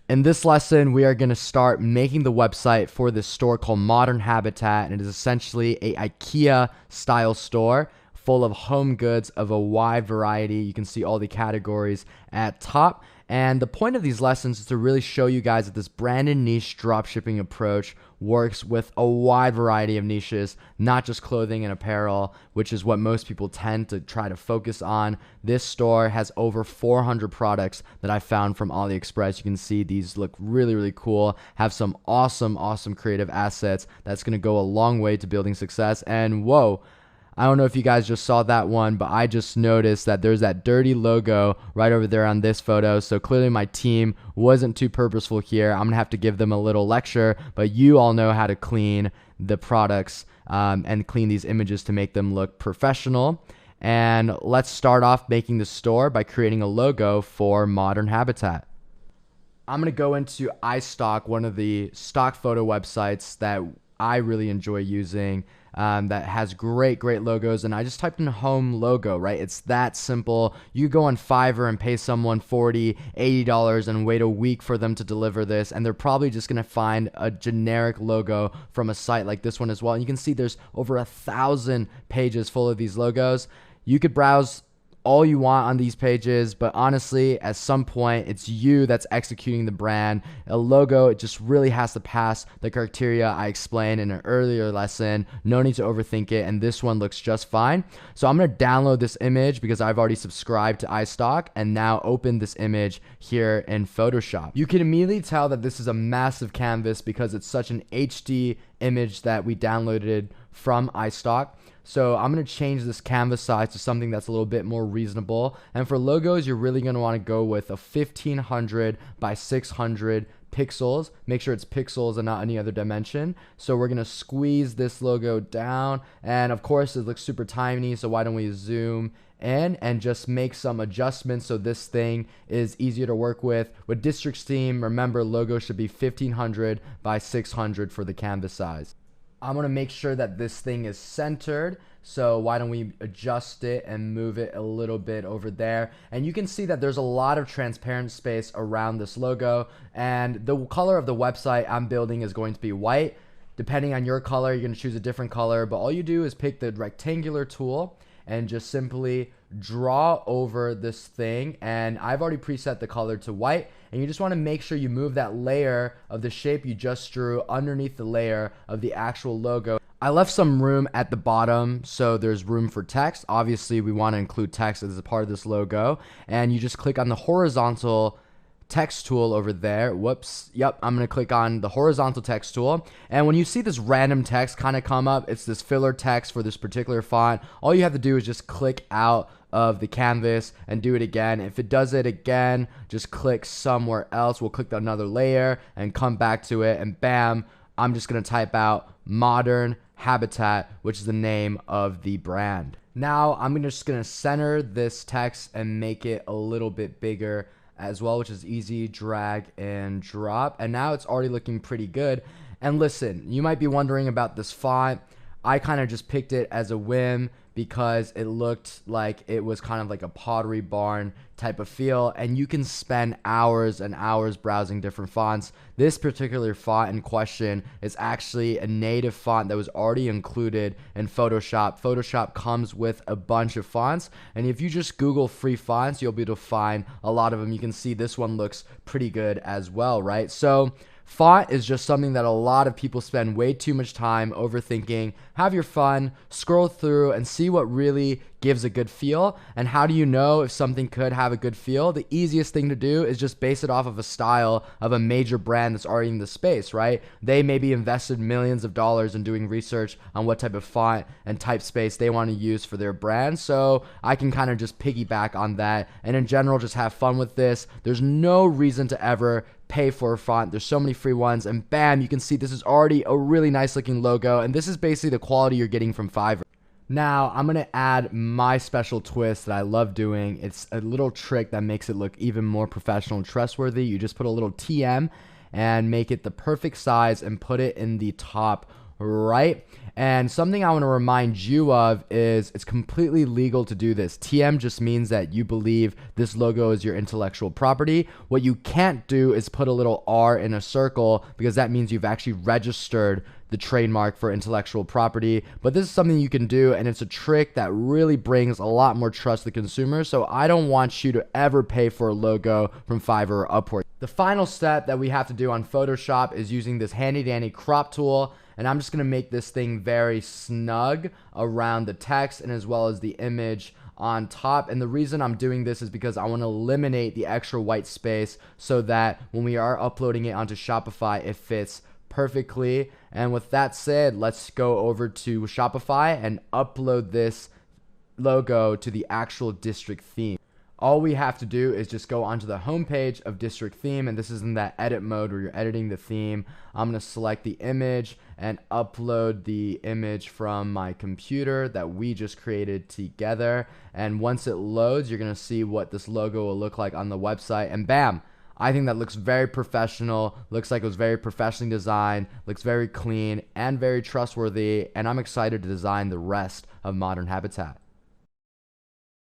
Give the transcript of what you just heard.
In this lesson, we are going to start making the website for this store called Modern Habitat, and it is essentially a IKEA style store full of home goods of a wide variety. You can see all the categories at top. And the point of these lessons is to really show you guys that this branded niche dropshipping approach works with a wide variety of niches, not just clothing and apparel, which is what most people tend to try to focus on. This store has over 400 products that I found from AliExpress. You can see these look really, really cool, have some awesome creative assets. That's going to go a long way to building success. And whoa, I don't know if you guys just saw that one, but I just noticed that there's that dirty logo right over there on this photo. So clearly my team wasn't too purposeful here. I'm going to have to give them a little lecture, but you all know how to clean the products and clean these images to make them look professional. And let's start off making the store by creating a logo for Modern Habitat. I'm going to go into iStock, one of the stock photo websites that I really enjoy using. That has great logos, and I just typed in home logo, right? It's that simple. You go on Fiverr and pay someone $40, $80 and wait a week for them to deliver this, and they're probably just gonna find a generic logo from a site like this one as well. And you can see there's over 1,000 pages full of these logos. You could browse all you want on these pages, but honestly, at some point, it's you that's executing the brand. A logo, it just really has to pass the criteria I explained in an earlier lesson. No need to overthink it, and this one looks just fine. So I'm gonna download this image because I've already subscribed to iStock, and now open this image here in Photoshop. You can immediately tell that this is a massive canvas because it's such an HD image that we downloaded from iStock. So I'm going to change this canvas size to something that's a little bit more reasonable. And for logos, you're really going to want to go with a 1500 by 600 pixels. Make sure it's pixels and not any other dimension. So we're going to squeeze this logo down. And of course, it looks super tiny. So why don't we zoom in and just make some adjustments so this thing is easier to work with. With District Theme, remember, logo should be 1500 by 600 for the canvas size. I'm going to make sure that this thing is centered. So why don't we adjust it and move it a little bit over there. And you can see that there's a lot of transparent space around this logo. And the color of the website I'm building is going to be white. Depending on your color, you're going to choose a different color. But all you do is pick the rectangular tool and just simply draw over this thing. And I've already preset the color to white, and you just want to make sure you move that layer of the shape you just drew underneath the layer of the actual logo. I left some room at the bottom, so there's room for text. Obviously, we want to include text as a part of this logo, and you just click on the horizontal text tool over there. Whoops. Yep, I'm going to click on the horizontal text tool. And when you see this random text kind of come up, it's this filler text for this particular font. All you have to do is just click out of the canvas and do it again. If it does it again, just click somewhere else. We'll click another layer and come back to it, and bam, I'm just going to type out Modern Habitat, which is the name of the brand. Now I'm just going to center this text and make it a little bit bigger as well, which is easy, drag and drop. And now it's already looking pretty good. And listen, you might be wondering about this font. I kind of just picked it as a whim because it looked like it was kind of like a Pottery Barn type of feel, and you can spend hours and hours browsing different fonts. This particular font in question is actually a native font that was already included in Photoshop. Photoshop comes with a bunch of fonts, and if you just Google free fonts, you'll be able to find a lot of them. You can see this one looks pretty good as well, right? So font is just something that a lot of people spend way too much time overthinking. Have your fun, scroll through and see what really gives a good feel. And how do you know if something could have a good feel? The easiest thing to do is just base it off of a style of a major brand that's already in the space, right? They maybe invested millions of dollars in doing research on what type of font and type space they want to use for their brand. So I can kind of just piggyback on that, and in general, just have fun with this. There's no reason to ever pay for a font. There's so many free ones, and bam, you can see this is already a really nice looking logo, and this is basically the quality you're getting from Fiverr. Now I'm going to add my special twist that I love doing. It's a little trick that makes it look even more professional and trustworthy. You just put a little TM and make it the perfect size and put it in the top right? And something I want to remind you of is it's completely legal to do this. TM just means that you believe this logo is your intellectual property. What you can't do is put a little R in a circle, because that means you've actually registered the trademark for intellectual property. But this is something you can do, and it's a trick that really brings a lot more trust to the consumer. So I don't want you to ever pay for a logo from Fiverr or Upwork. The final step that we have to do on Photoshop is using this handy dandy crop tool. And I'm just going to make this thing very snug around the text and as well as the image on top. And the reason I'm doing this is because I want to eliminate the extra white space so that when we are uploading it onto Shopify, it fits perfectly. And with that said, let's go over to Shopify and upload this logo to the actual district theme. All we have to do is just go onto the home page of district theme, and this is in that edit mode where you're editing the theme. I'm going to select the image and upload the image from my computer that we just created together. And once it loads, you're going to see what this logo will look like on the website, and bam, I think that looks very professional, looks like it was very professionally designed, looks very clean and very trustworthy, and I'm excited to design the rest of Modern Habitat.